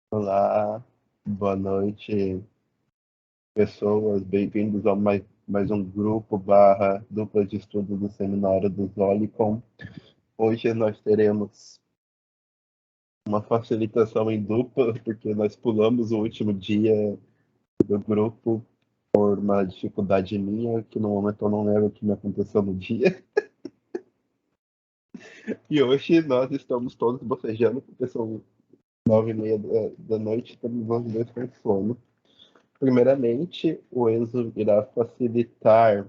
Olá, boa noite, pessoas. Bem-vindos a mais um grupo barra dupla de estudo do seminário do Zolicon. Hoje nós teremos uma facilitação em dupla, porque nós pulamos o último dia do grupo por uma dificuldade minha, que no momento eu não lembro o que me aconteceu no dia. E hoje nós estamos todos bocejando, porque são 9h30 da noite, estamos nós dois com sono. Primeiramente, o Enzo irá facilitar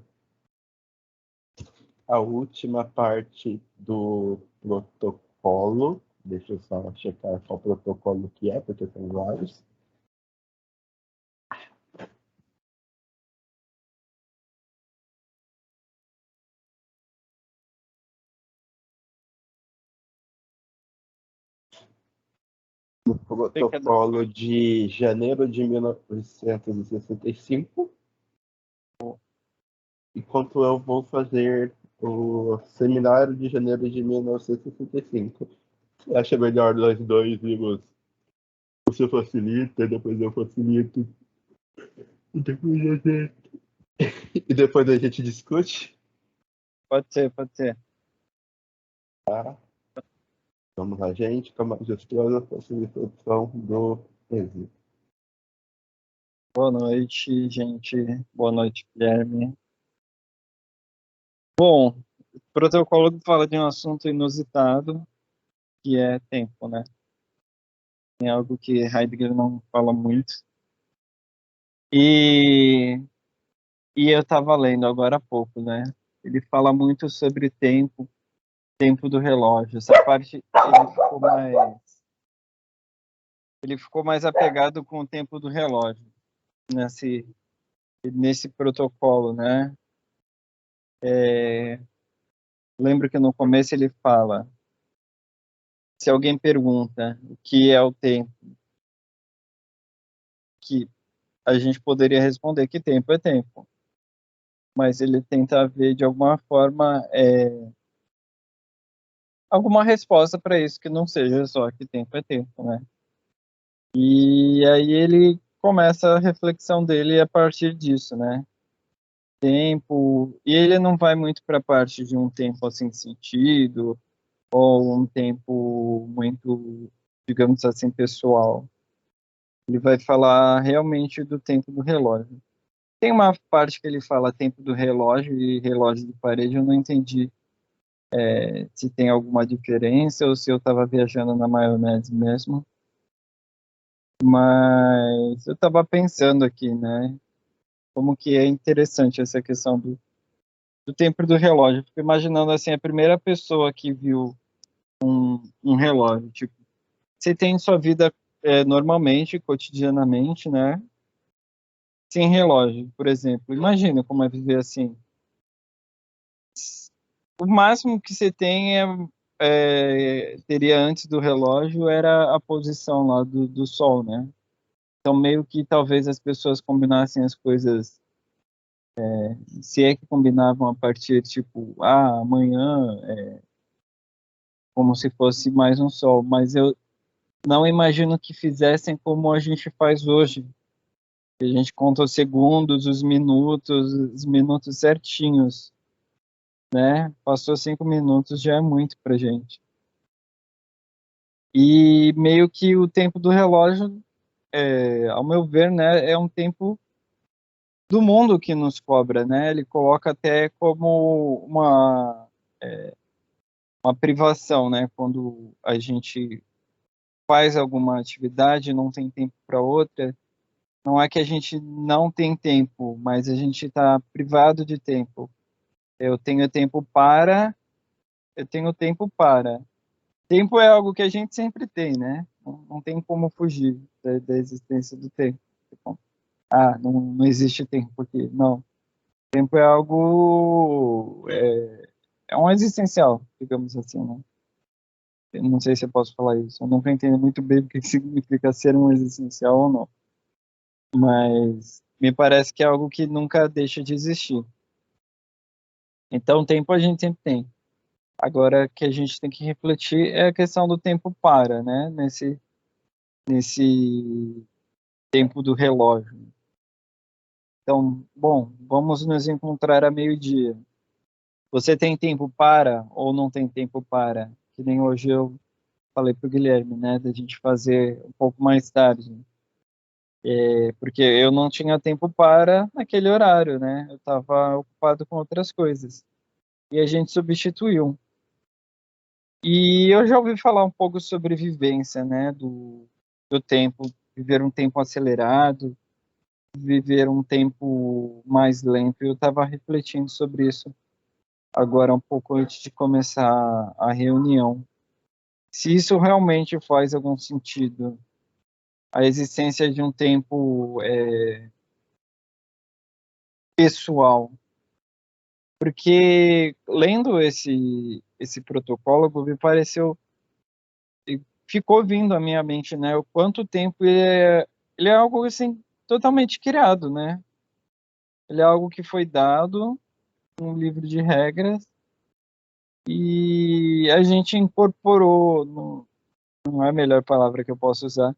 a última parte do protocolo. Deixa eu só checar qual protocolo que é, porque são vários. O protocolo de janeiro de 1965, enquanto eu vou fazer o seminário de janeiro de 1965. Você acha melhor nós dois irmos? Você facilita, depois eu facilito. E depois a gente, e depois a gente discute? Pode ser, pode ser. Tá? Vamos lá, gente, com a majestosa facilitação do Enzo. Boa noite, gente. Boa noite, Guilherme. Bom, o protocolo fala de um assunto inusitado, que é tempo, né? É algo que Heidegger não fala muito. E, e eu estava lendo agora há pouco, né? Ele fala muito sobre tempo, tempo do relógio. Essa parte ele ficou mais apegado com o tempo do relógio nesse protocolo, né? Lembro que no começo ele fala: se alguém pergunta o que é o tempo, que a gente poderia responder que tempo é tempo, mas ele tenta ver de alguma forma alguma resposta para isso que não seja só que tempo é tempo, né? E aí ele começa a reflexão dele a partir disso, né? Tempo, e ele não vai muito para a parte de um tempo assim sentido ou um tempo muito, digamos assim, pessoal. Ele vai falar realmente do tempo do relógio. Tem uma parte que ele fala tempo do relógio e relógio de parede, eu não entendi se tem alguma diferença ou se eu estava viajando na maionese mesmo. Mas eu estava pensando aqui, né? Como que é interessante essa questão do tempo do relógio. Fico imaginando assim, a primeira pessoa que viu um relógio. Tipo, você tem sua vida normalmente, cotidianamente, né? Sem relógio, por exemplo. Imagina como é viver assim. O máximo que você tem teria antes do relógio era a posição lá do sol, né? Então meio que talvez as pessoas combinassem as coisas, se é que combinavam a partir tipo, amanhã como se fosse mais um sol, mas eu não imagino que fizessem como a gente faz hoje. A gente conta os segundos, os minutos certinhos, né? Passou 5 minutos já é muito pra gente. E meio que o tempo do relógio, ao meu ver, né, é um tempo do mundo que nos cobra, né? Ele coloca até como uma privação, né? Quando a gente faz alguma atividade, não tem tempo para outra, não é que a gente não tem tempo, mas a gente está privado de tempo. Eu tenho tempo para, eu tenho tempo para. Tempo é algo que a gente sempre tem, né? Não tem como fugir da existência do tempo. Tipo, não existe tempo aqui. Não. Tempo é algo. É um existencial, digamos assim, né? Eu não sei se eu posso falar isso. Eu nunca entendi muito bem o que significa ser um existencial ou não. Mas me parece que é algo que nunca deixa de existir. Então, tempo a gente sempre tem. Agora, o que a gente tem que refletir é a questão do tempo para, né? nesse tempo do relógio. Então, bom, vamos nos encontrar a meio-dia. Você tem tempo para ou não tem tempo para? Que nem hoje eu falei para o Guilherme, né, da gente fazer um pouco mais tarde, porque eu não tinha tempo para naquele horário, né? Eu estava ocupado com outras coisas. E a gente substituiu. E eu já ouvi falar um pouco sobre vivência, né, do tempo, viver um tempo acelerado, viver um tempo mais lento. Eu estava refletindo sobre isso agora um pouco antes de começar a reunião. Se isso realmente faz algum sentido, a existência de um tempo pessoal, porque lendo esse protocolo me pareceu, ficou vindo à minha mente, né, o quanto tempo ele é algo assim totalmente criado, né? Ele é algo que foi dado num livro de regras e a gente incorporou, não é a melhor palavra que eu posso usar,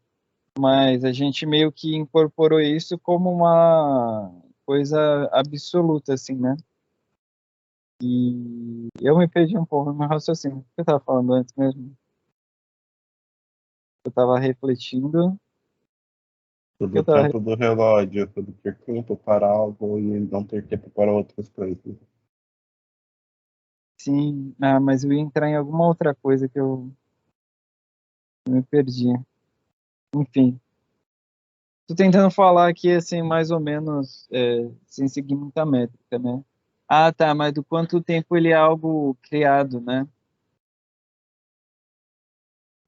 mas a gente meio que incorporou isso como uma coisa absoluta, assim, né? E eu me perdi um pouco no meu raciocínio. O que eu estava falando antes mesmo? Eu estava refletindo. Todo Eu o tava... tempo do relógio, todo ter tempo para algo e não ter tempo para outras coisas. Sim, mas eu ia entrar em alguma outra coisa que eu me perdi. Enfim, tô tentando falar aqui, assim, mais ou menos, sem seguir muita métrica, né? Ah, tá, mas do quanto tempo ele é algo criado, né?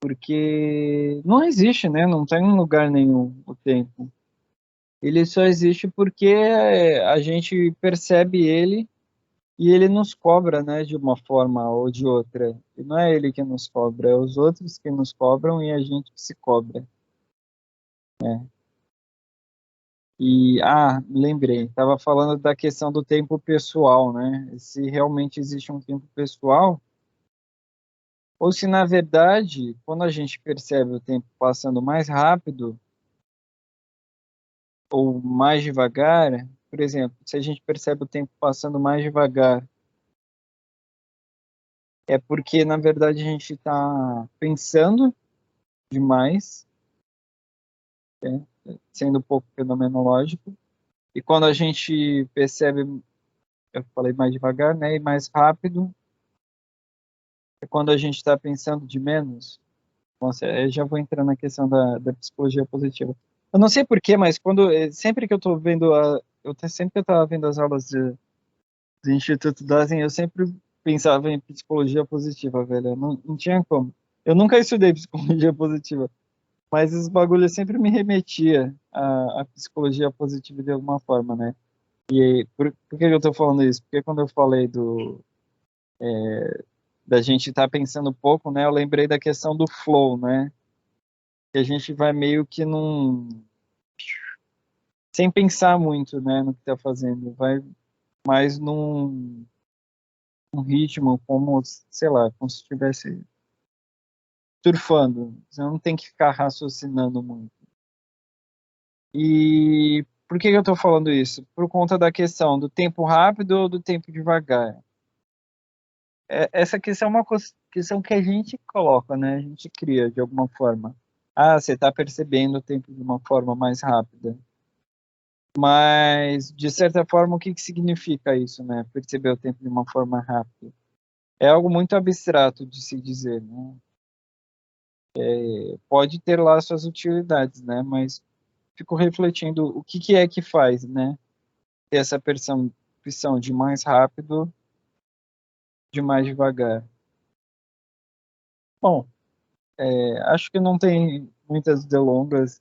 Porque não existe, né? Não tem em lugar nenhum o tempo. Ele só existe porque a gente percebe ele e ele nos cobra, né, de uma forma ou de outra. E não é ele que nos cobra, é os outros que nos cobram e a gente que se cobra, né? E, lembrei, estava falando da questão do tempo pessoal, né? Se realmente existe um tempo pessoal, ou se, na verdade, quando a gente percebe o tempo passando mais rápido ou mais devagar, por exemplo, se a gente percebe o tempo passando mais devagar, é porque, na verdade, a gente está pensando demais, né? Sendo um pouco fenomenológico, e quando a gente percebe, eu falei mais devagar, né, e mais rápido, é quando a gente está pensando de menos. Nossa, eu já vou entrar na questão da psicologia positiva. Eu não sei porquê, mas sempre que eu estou vendo sempre que eu estava vendo as aulas do Instituto Dasen, eu sempre pensava em psicologia positiva, velho. Eu não tinha como. Eu nunca estudei psicologia positiva, mas os bagulhos sempre me remetia à psicologia positiva de alguma forma, né? E por que eu estou falando isso? Porque quando eu falei da gente estar pensando pouco, né? Eu lembrei da questão do flow, né? Que a gente vai meio que sem pensar muito, né, no que está fazendo, vai mais num ritmo como, sei lá, como se estivesse surfando. Você não tem que ficar raciocinando muito. E por que eu estou falando isso? Por conta da questão do tempo rápido ou do tempo devagar. Essa questão é uma questão que a gente coloca, né? A gente cria de alguma forma. Você está percebendo o tempo de uma forma mais rápida. Mas, de certa forma, o que significa isso, né? Perceber o tempo de uma forma rápida. É algo muito abstrato de se dizer, né? Pode ter lá suas utilidades, né? Mas fico refletindo o que é que faz, né? Ter essa percepção de mais rápido, de mais devagar. Bom, acho que não tem muitas delongas.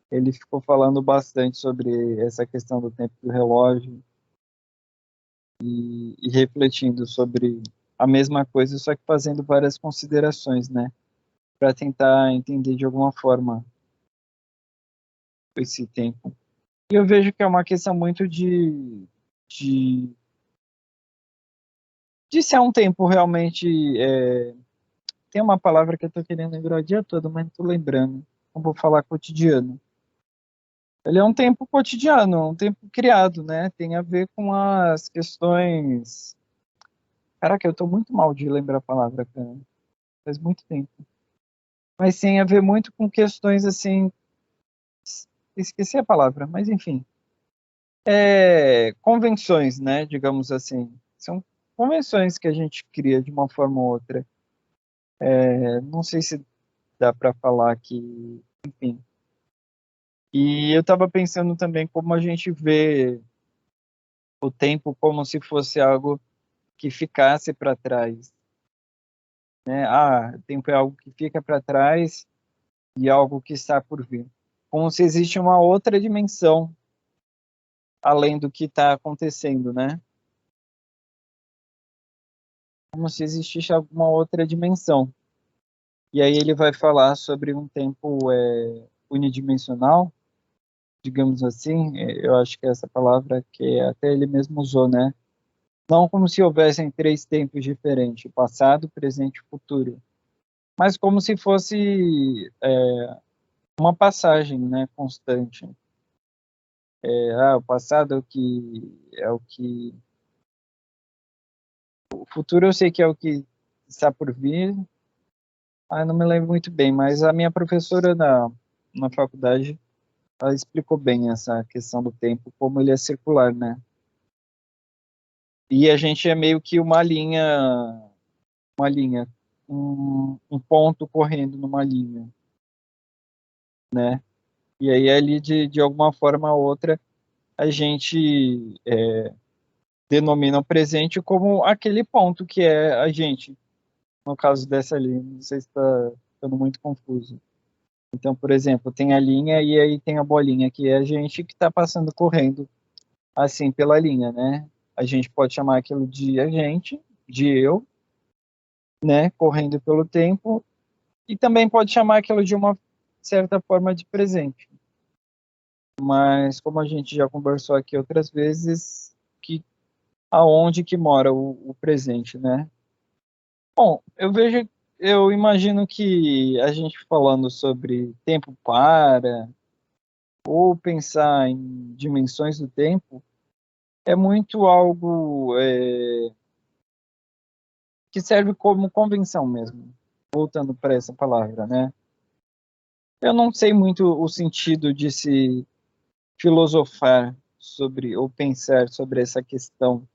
Ele ficou falando bastante sobre essa questão do tempo do relógio e refletindo sobre a mesma coisa, só que fazendo várias considerações, né? Para tentar entender de alguma forma esse tempo. E eu vejo que é uma questão muito de, de ser um tempo realmente. Tem uma palavra que eu estou querendo lembrar o dia todo, mas não estou lembrando. eu vou falar cotidiano. Ele é um tempo cotidiano, um tempo criado, né? Tem a ver com as questões. Caraca, eu tô muito mal de lembrar a palavra, cara. Faz muito tempo. Mas tem a ver muito com questões assim. Esqueci a palavra, mas enfim. Convenções, né? Digamos assim. São convenções que a gente cria de uma forma ou outra. Não sei se dá para falar que, enfim. E eu estava pensando também como a gente vê o tempo como se fosse algo que ficasse para trás, né? O tempo é algo que fica para trás e algo que está por vir. Como se existe uma outra dimensão além do que está acontecendo, né? Como se existisse alguma outra dimensão. E aí ele vai falar sobre um tempo unidimensional, digamos assim. Eu acho que é essa palavra que até ele mesmo usou, né? Não como se houvessem três tempos diferentes, passado, presente e futuro, mas como se fosse uma passagem, né, constante. O passado o futuro eu sei que é o que está por vir. Eu não me lembro muito bem, mas a minha professora na faculdade, ela explicou bem essa questão do tempo, como ele é circular, né? E a gente é meio que uma linha, um ponto correndo numa linha, né? E aí ali de alguma forma ou outra a gente denomina o presente como aquele ponto que é a gente, no caso dessa linha. Não sei se está ficando muito confuso. Então, por exemplo, tem a linha e aí tem a bolinha, que é a gente que está passando correndo assim pela linha, né? A gente pode chamar aquilo de a gente, de eu, né? Correndo pelo tempo, e também pode chamar aquilo de uma certa forma de presente. Mas como a gente já conversou aqui outras vezes, que aonde que mora o presente, né? Bom, eu imagino que a gente falando sobre tempo para, ou pensar em dimensões do tempo, é muito algo que serve como convenção mesmo, voltando para essa palavra, né? Eu não sei muito o sentido de se filosofar sobre, ou pensar sobre essa questão,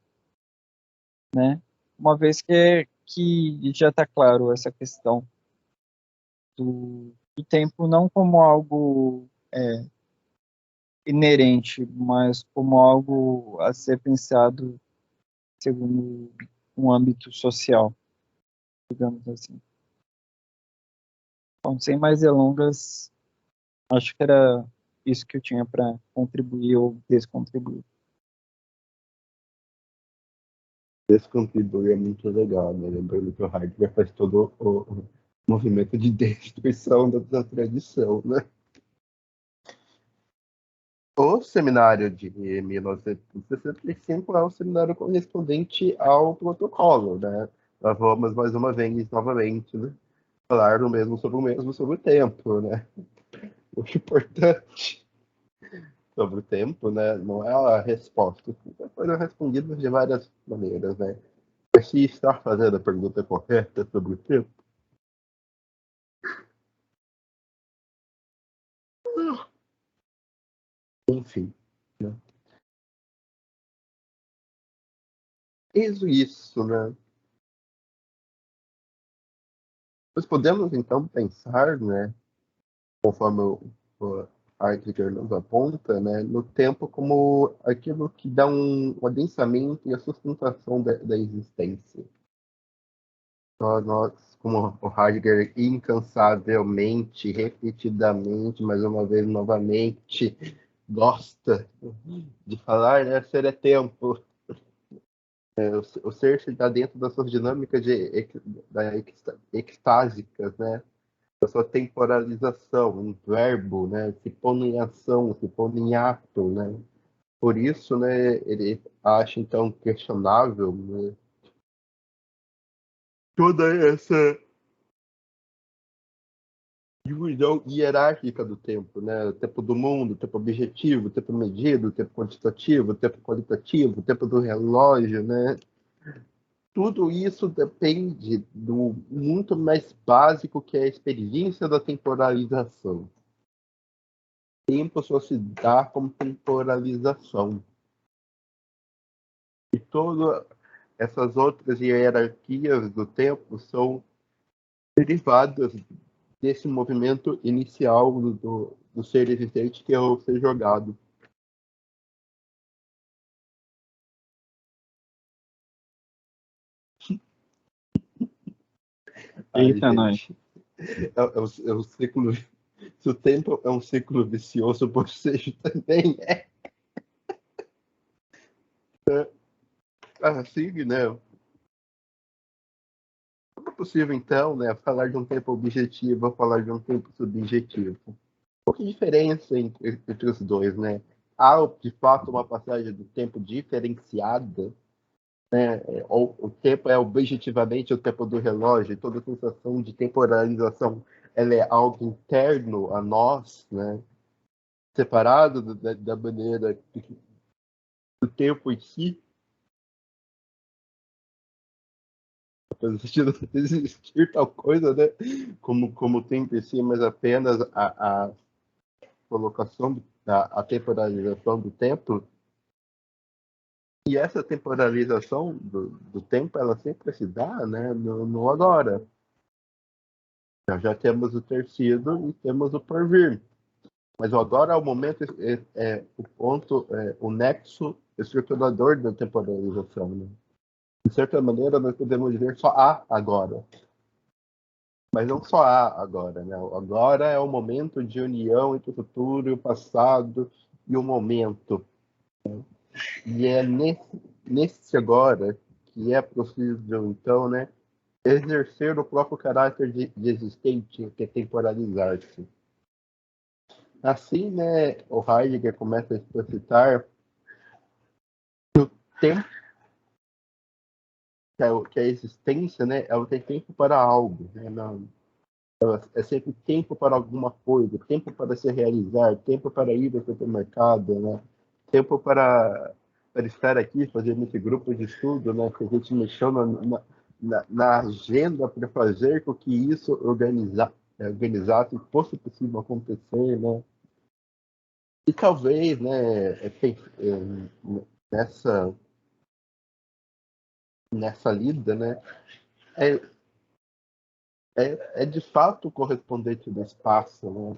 né? Uma vez que já está claro essa questão do tempo não como algo inerente, mas como algo a ser pensado segundo um âmbito social, digamos assim. Então, sem mais delongas, acho que era isso que eu tinha para contribuir ou descontribuir. Esse contribui é muito legal, né? Lembrando que o Heidegger faz todo o movimento de destruição da tradição, né? O seminário de 1965 é o seminário correspondente ao protocolo, né? Nós vamos mais uma vez, novamente, né? Falar sobre o mesmo, sobre o tempo, né? O importante sobre o tempo, né? Não é a resposta. Foram respondidas de várias maneiras, né? Mas se está fazendo a pergunta correta sobre o tempo, enfim, né? Isso, né? Nós podemos então pensar, né? Conforme o Heidegger nos aponta, né, no tempo como aquilo que dá um adensamento e a sustentação da existência. Nós, como o Heidegger incansavelmente, repetidamente, mais uma vez, novamente, gosta de falar, né, ser é tempo. O ser está dentro das suas dinâmicas extásicas, né? A sua temporalização, um verbo, né, se pondo em ação, se pondo em ato, né? Por isso, né, ele acha então questionável, né, toda essa divisão hierárquica do tempo, né? O tempo do mundo, o tempo objetivo, o tempo medido, o tempo quantitativo, o tempo qualitativo, o tempo do relógio, né? Tudo isso depende do muito mais básico que é a experiência da temporalização. Tempo só se dá como temporalização. E todas essas outras hierarquias do tempo são derivadas desse movimento inicial do ser existente, que é o ser jogado. Ai, Eita, nós. gente, é um ciclo. Se o tempo é um ciclo vicioso, o bocejo também é. Assim, né? Como é possível, então, né, falar de um tempo objetivo ou falar de um tempo subjetivo? Qual que é a diferença entre os dois, né? Há, de fato, uma passagem do tempo diferenciada, né? Ou o tempo é objetivamente o tempo do relógio, e toda a sensação de temporalização ela é algo interno a nós, né? Separado da maneira do tempo em si, existir tal coisa, né? Como o tempo em si, mas apenas a colocação a temporalização do tempo. E essa temporalização do tempo, ela sempre se dá, né, no agora. Nós já temos o ter sido e temos o porvir. Mas o agora é o momento, é o ponto, o nexo estruturador da temporalização. Né? De certa maneira, nós podemos ver só há agora. Mas não só há agora. Né? O agora é o momento de união entre o futuro e o passado e o momento. E é nesse agora que é possível, então, né, exercer o próprio caráter de existente, que é temporalizar-se. Assim, né, o Heidegger começa a explicitar que o tempo, que a existência, né, ela tem tempo para algo, né, não, é sempre tempo para alguma coisa, tempo para se realizar, tempo para ir ao supermercado, né, tempo para estar aqui, fazendo esse grupo de estudo, né, que a gente mexeu na agenda para fazer com que isso organizasse fosse possível acontecer, né? E talvez, né, nessa nessa lida, né, é, é de fato correspondente do espaço, né?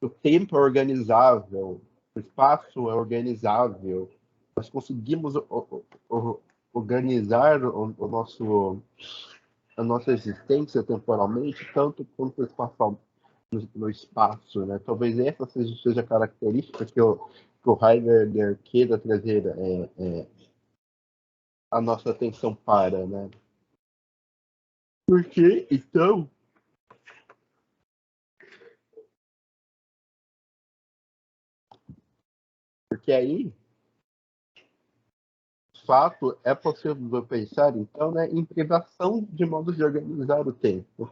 O tempo é organizável, o espaço é organizável. Nós conseguimos organizar o nosso a nossa existência temporalmente, tanto quanto espaço, no espaço, né? Talvez essa seja a característica que o Heidegger queira trazer a nossa atenção para, né? Porque, então, porque aí, de fato, é possível pensar, então, né, em privação de modos de organizar o tempo.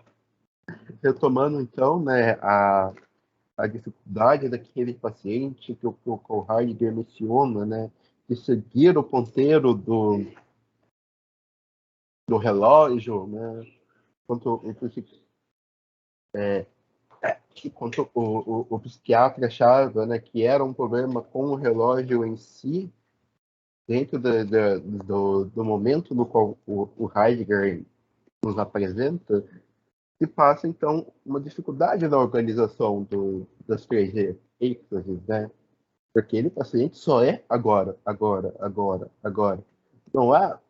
Retomando, então, né, a dificuldade daquele paciente que o Heidegger menciona, né, de seguir o ponteiro do relógio, né, quanto, quanto o psiquiatra achava, né, que era um problema com o relógio em si, dentro do momento no qual o Heidegger nos apresenta, se passa, então, uma dificuldade na organização das três êxtases, né? Porque ele, paciente, só é agora, agora, agora, agora. Não há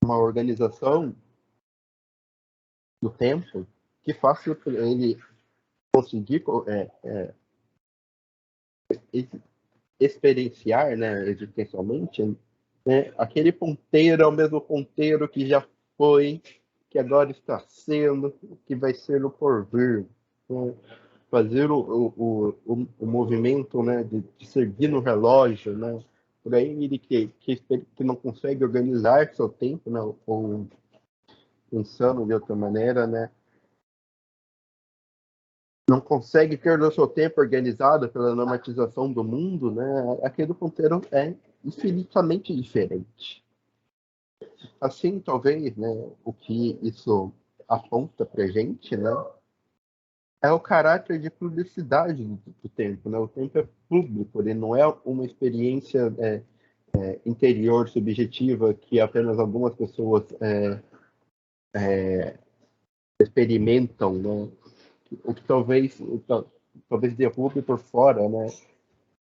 uma organização do tempo que faça ele conseguir experienciar, né, existencialmente, né, aquele ponteiro é o mesmo ponteiro que já foi, que agora está sendo, que vai ser no porvir. Né? Fazer o movimento, né, de seguir no relógio, né? Por aí ele que não consegue organizar seu tempo, né, ou pensando de outra maneira, né? não consegue ter o seu tempo organizado pela normatização do mundo, né, aquele do ponteiro é infinitamente diferente. Assim, talvez, né, o que isso aponta para gente, né, é o caráter de publicidade do tempo, né? O tempo é público, ele não é uma experiência interior, subjetiva, que apenas algumas pessoas experimentam, né? O que talvez derrube por fora, né?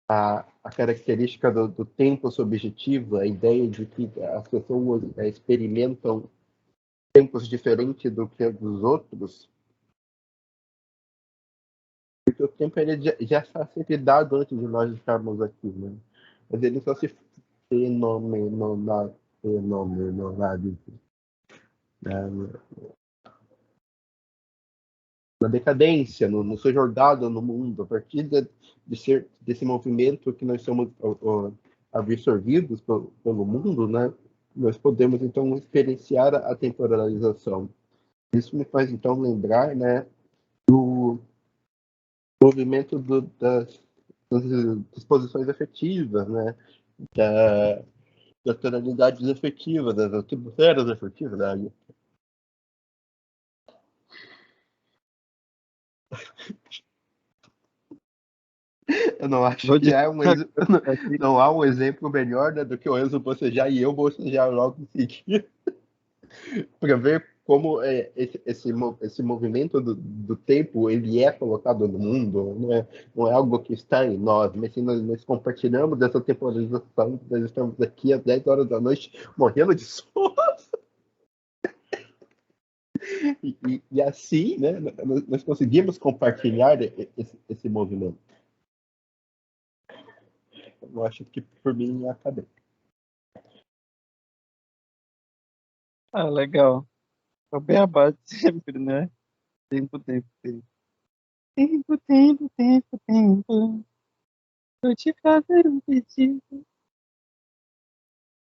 A característica do tempo subjetivo, a ideia de que as pessoas experimentam tempos diferentes do que dos outros, porque o tempo ele já está sempre dado antes de nós estarmos aqui, né? Mas ele só se fenomenaliza, né? Na decadência, no seu jogado no mundo, a partir desse movimento que nós somos absorvidos pelo mundo, né? Nós podemos então experienciar a temporalização. Isso me faz então lembrar, né, do movimento das disposições afetivas, né, da, das tonalidades afetivas, das atmosferas afetivas, né? Eu não acho Vou que dizer há não há um exemplo melhor, né, do que o Enzo bocejar e eu bocejar logo em seguida, para ver como esse movimento do tempo ele é colocado no mundo, não é algo que está em nós, mas sim nós compartilhamos dessa temporalização, nós estamos aqui às 10 horas da noite morrendo de sono, e assim, né, nós conseguimos compartilhar esse movimento. Eu acho que por mim acabei. Ah, legal. É o beabá de sempre, né? Tempo, tempo, tempo. Tempo, tempo, tempo, tempo. Vou te fazer um pedido.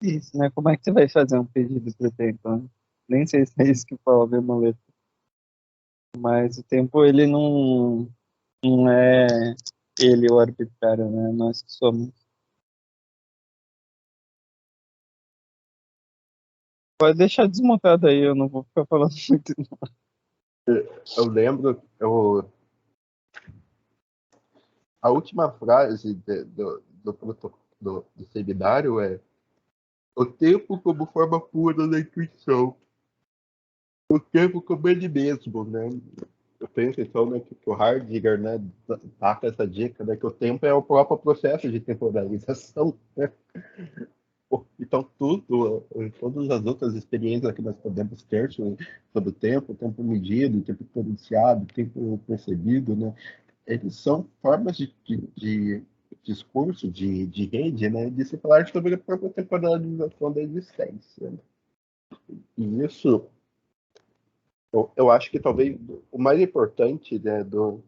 Isso, né? Como é que você vai fazer um pedido pro tempo, né? Nem sei se é isso que fala a mesma letra. Mas o tempo, ele não é ele o arbitrário, né? Nós que somos. Pode deixar desmontado aí, eu não vou ficar falando muito. Eu lembro, a última frase do seminário é: o tempo como forma pura da intuição, o tempo como ele mesmo, né? Eu penso então, né, que o Heidegger, né, dá essa dica, né, que o tempo é o próprio processo de temporalização, né? Então todas as outras experiências que nós podemos ter sobre o tempo medido, o tempo experienciado, o tempo percebido, né, eles são formas de discurso, de rede, né, de se falar sobre a própria temporalização da existência. E isso, eu acho que talvez o mais importante, né, do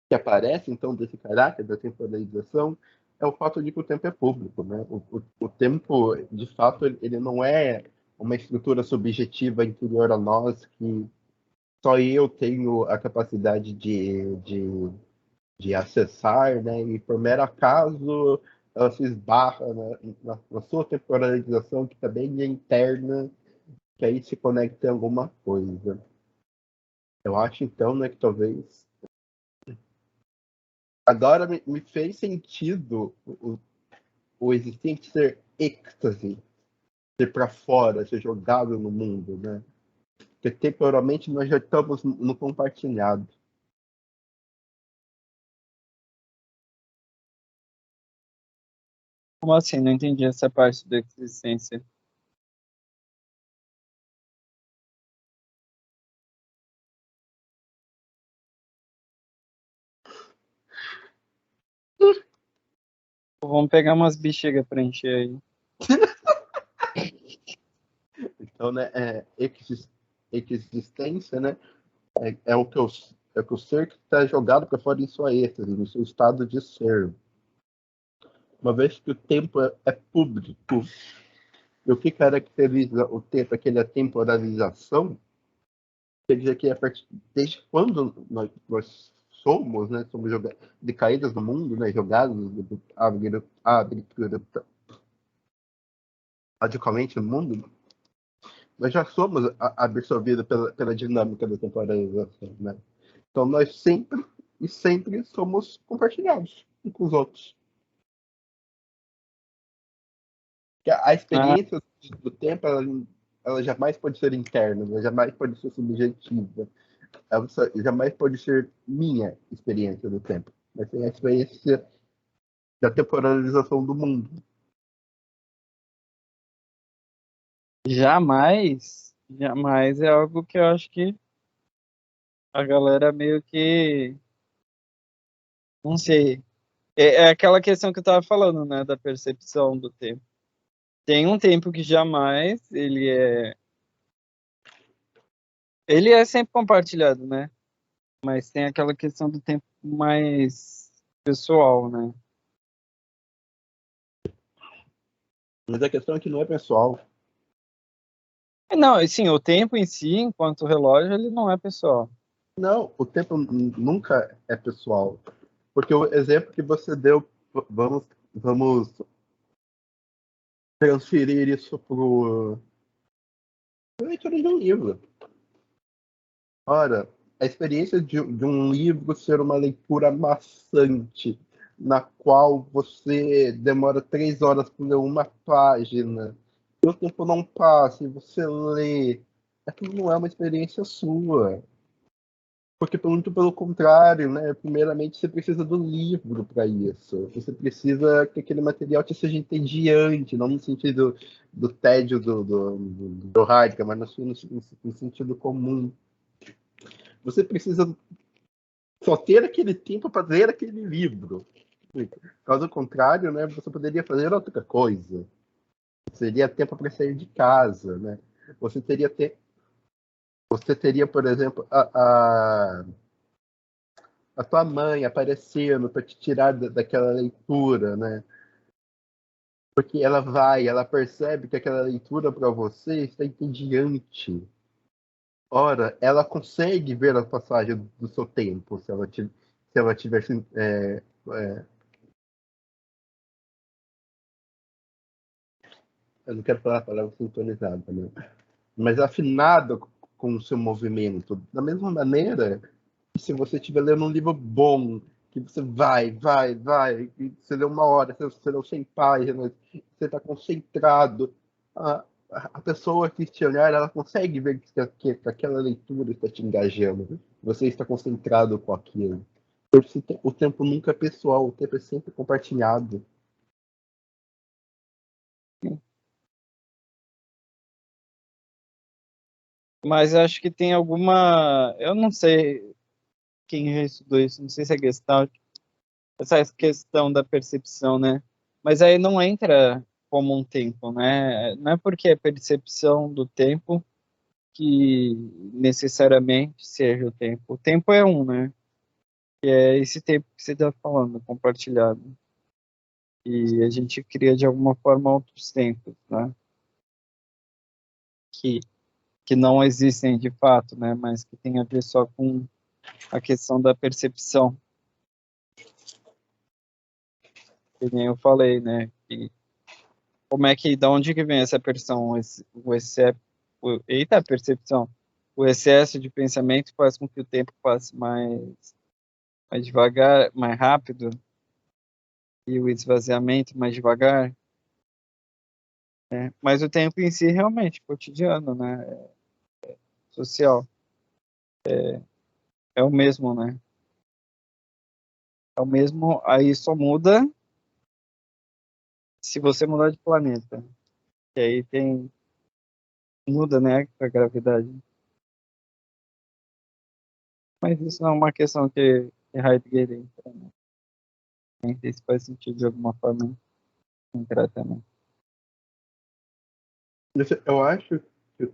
que aparece, então, desse caráter da temporalização é o fato de que o tempo é público, né? O tempo, de fato, ele não é uma estrutura subjetiva interior a nós que só eu tenho a capacidade de acessar, né? E por mero acaso ela se esbarra, né, na sua temporalização, que também é interna, que aí se conecta em alguma coisa. Eu acho, então, né, que talvez agora me fez sentido o existente ser êxtase, ser para fora, ser jogado no mundo, né? Porque temporalmente nós já estamos no compartilhado. Como assim? Não entendi essa parte da existência. Vamos pegar umas bexigas pra encher aí. Então, né, existência, né, é o que o ser que está jogado para fora em sua êxtase, no seu estado de ser. Uma vez que o tempo é público, e o que caracteriza o tempo, aquela temporalização, quer dizer que desde quando nós somos, né, somos decaídos do mundo, né, jogados radicalmente no mundo, nós já somos absorvidos pela dinâmica da temporalização, né? Então nós sempre somos compartilhados uns com os outros. A Ah, experiência do tempo, ela jamais pode ser interna, ela jamais pode ser subjetiva, ela jamais pode ser minha experiência do tempo, mas tem a experiência da temporalização do mundo. jamais, jamais é algo que eu acho que a galera meio que, não sei, é aquela questão que eu tava falando, né, da percepção do tempo. Tem um tempo que jamais ele é sempre compartilhado, né? Mas tem aquela questão do tempo mais pessoal, né? Mas a questão é que não é pessoal. Não, assim, o tempo em si, enquanto relógio, ele não é pessoal. Não, o tempo nunca é pessoal. Porque o exemplo que você deu, vamos transferir isso para a leitura de um livro. Ora, a experiência de um livro ser uma leitura maçante, na qual você demora 3 horas para ler uma página, e o tempo não passa, e você lê, aquilo não é uma experiência sua. Porque muito pelo contrário, né? Primeiramente você precisa do livro para isso. Você precisa que aquele material te seja entediante, não no sentido do tédio do Heidegger, mas no sentido comum. Você precisa só ter aquele tempo para ler aquele livro. Caso contrário, né? Você poderia fazer outra coisa. Seria tempo para sair de casa, né? Você teria, você teria, por exemplo, a tua mãe aparecendo para te tirar daquela leitura, né? Porque ela percebe que aquela leitura para você está entediante. Ora, ela consegue ver a passagem do seu tempo, se ela tivesse. Eu não quero falar a palavra sintonizada, né? Mas afinada com o seu movimento. Da mesma maneira, se você estiver lendo um livro bom, que você vai, e você lê 1 hora, você leu 100 páginas, você está concentrado, a pessoa que te olhar, ela consegue ver que aquela leitura está te engajando, você está concentrado com aquilo. O tempo nunca é pessoal, o tempo é sempre compartilhado. Mas acho que tem alguma. Eu não sei quem já estudou isso, não sei se é Gestalt, essa questão da percepção, né? Mas aí não entra como um tempo, né? Não é porque é percepção do tempo que necessariamente seja o tempo. O tempo é um, né? Que é esse tempo que você está falando, compartilhado. E a gente cria de alguma forma outros tempos, né? Que, que não existem de fato, né? Mas que tem a ver só com a questão da percepção. Que nem eu falei, né? Que, como é que, da onde que vem essa percepção? Eita, percepção. O excesso de pensamento faz com que o tempo passe mais devagar, mais rápido, e o esvaziamento mais devagar. Né? Mas o tempo em si, realmente, cotidiano, né? Social, é o mesmo, né? É o mesmo, aí só muda se você mudar de planeta. E aí muda, né, a gravidade. Mas isso não é uma questão que Heidegger entra, né? Nem sei se faz sentido de alguma forma entrar também. Eu acho que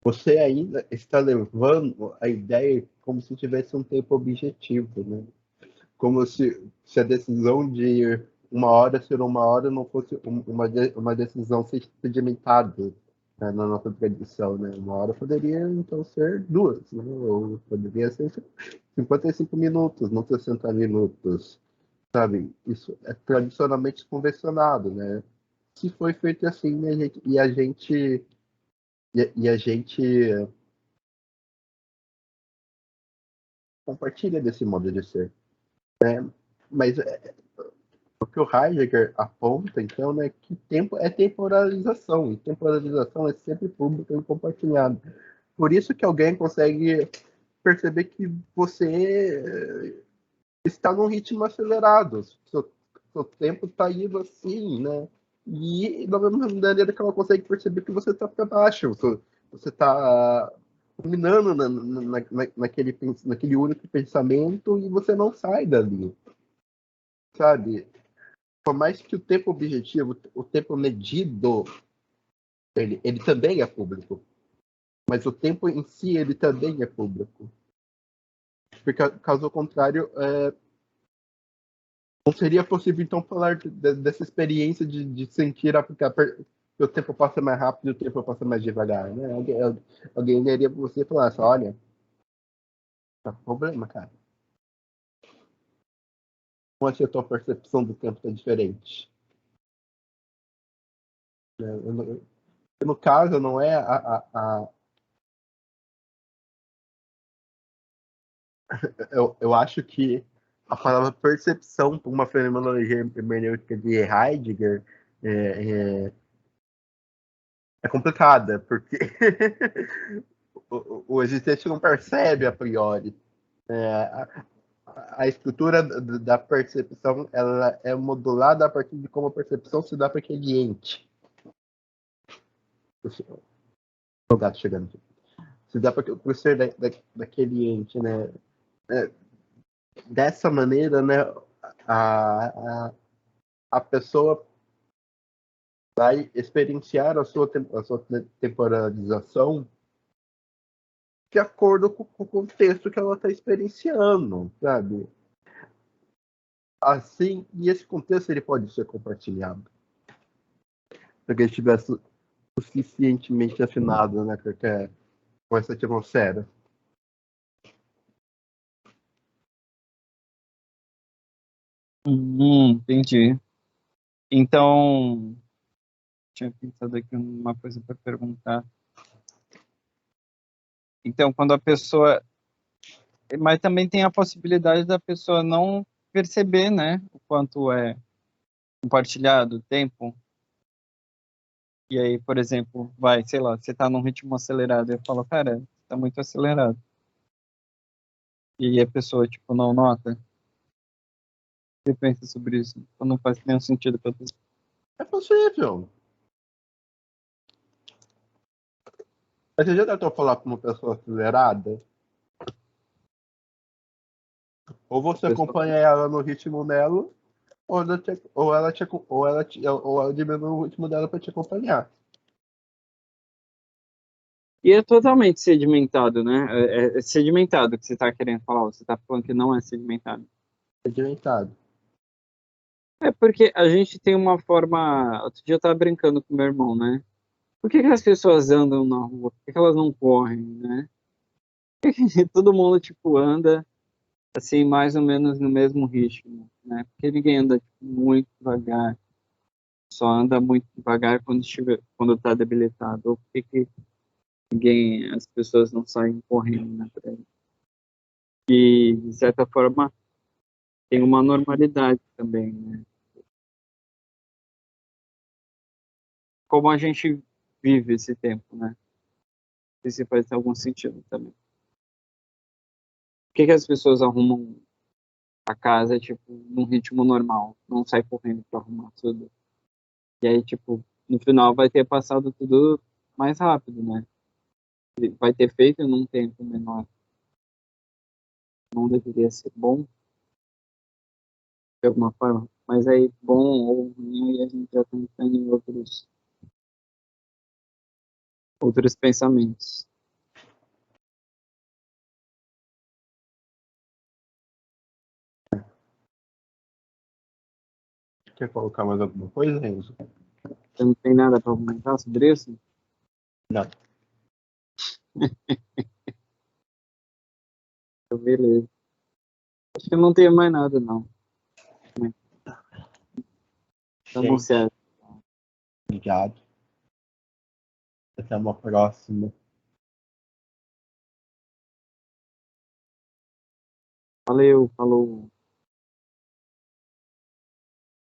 você ainda está levando a ideia como se tivesse um tempo objetivo, né? Como se a decisão de ir 1 hora ser 1 hora não fosse uma decisão sedimentada. na nossa tradição, né? Uma hora poderia, então, ser duas, né? Ou poderia ser 55 minutos, não 60 minutos, sabe? Isso é tradicionalmente convencionado, né? Se foi feito assim, né, a gente compartilha desse modo de ser, né? Mas o que o Heidegger aponta, então, né, que tempo é temporalização, e temporalização é sempre pública e compartilhada. Por isso que alguém consegue perceber que você está num ritmo acelerado, seu tempo está indo assim, né? E da mesma maneira que ela consegue perceber que você está para baixo, você está dominando naquele único pensamento e você não sai dali, sabe? Por mais que o tempo objetivo, o tempo medido, ele também é público, mas o tempo em si, ele também é público. Porque, caso contrário, não seria possível, então, falar dessa experiência de sentir que o tempo passa mais rápido e o tempo passa mais devagar, né? Alguém iria para você e falar assim, olha, tá com problema, cara. Como é que a tua percepção do tempo tá diferente? Né? No caso, não é eu acho que a palavra percepção, por uma fenomenologia hermenêutica de Heidegger, é, é, é complicada, porque o existente não percebe a priori. A estrutura da percepção ela é modulada a partir de como a percepção se dá para aquele ente. O gato chegando aqui. Se dá para o ser daquele ente, né? É, dessa maneira, né? A, a, a pessoa vai experienciar a sua temporalização de acordo com o contexto que ela está experienciando, sabe? Assim, e esse contexto ele pode ser compartilhado. Para que ele estivesse suficientemente afinado, né, com essa atmosfera. Entendi. Então, tinha pensado aqui uma coisa para perguntar. Então, quando a pessoa. Mas também tem a possibilidade da pessoa não perceber, né, o quanto é compartilhado o tempo. E aí, por exemplo, vai, sei lá, você tá num ritmo acelerado, eu falo, cara, tá muito acelerado. E aí a pessoa, tipo, não nota. Você pensa sobre isso? Então não faz nenhum sentido pra você. É possível. Mas você já tentou falar com uma pessoa acelerada? Ou você Pessoa- acompanha ela no ritmo dela, ou ela diminui o ritmo dela para te acompanhar. E é totalmente sedimentado, né? É sedimentado que você tá querendo falar, você tá falando que não é sedimentado. Sedimentado. É porque a gente tem uma forma. Outro dia eu tava brincando com meu irmão, né? Por que que as pessoas andam na rua? Por que que elas não correm, né? Por que que todo mundo, tipo, anda assim, mais ou menos no mesmo ritmo, né? Porque ninguém anda tipo, muito devagar, só anda muito devagar quando tá debilitado. Ou por que que as pessoas não saem correndo, né? Por aí? E, de certa forma, tem uma normalidade também, né? Como a gente vive esse tempo, né? Não sei se faz algum sentido também. Por que que as pessoas arrumam a casa, tipo, num ritmo normal, não sai correndo para arrumar tudo? E aí, tipo, no final vai ter passado tudo mais rápido, né? Vai ter feito num tempo menor. Não deveria ser bom, de alguma forma. Mas aí, bom ou ruim, aí a gente já está entrando em outros pensamentos. Quer colocar mais alguma coisa, Renzo? Você não tem nada para comentar sobre isso? Não. Então, beleza. Acho que eu não tenho mais nada, não. Gente, Anunciado. obrigado. Até uma próxima. Valeu, falou.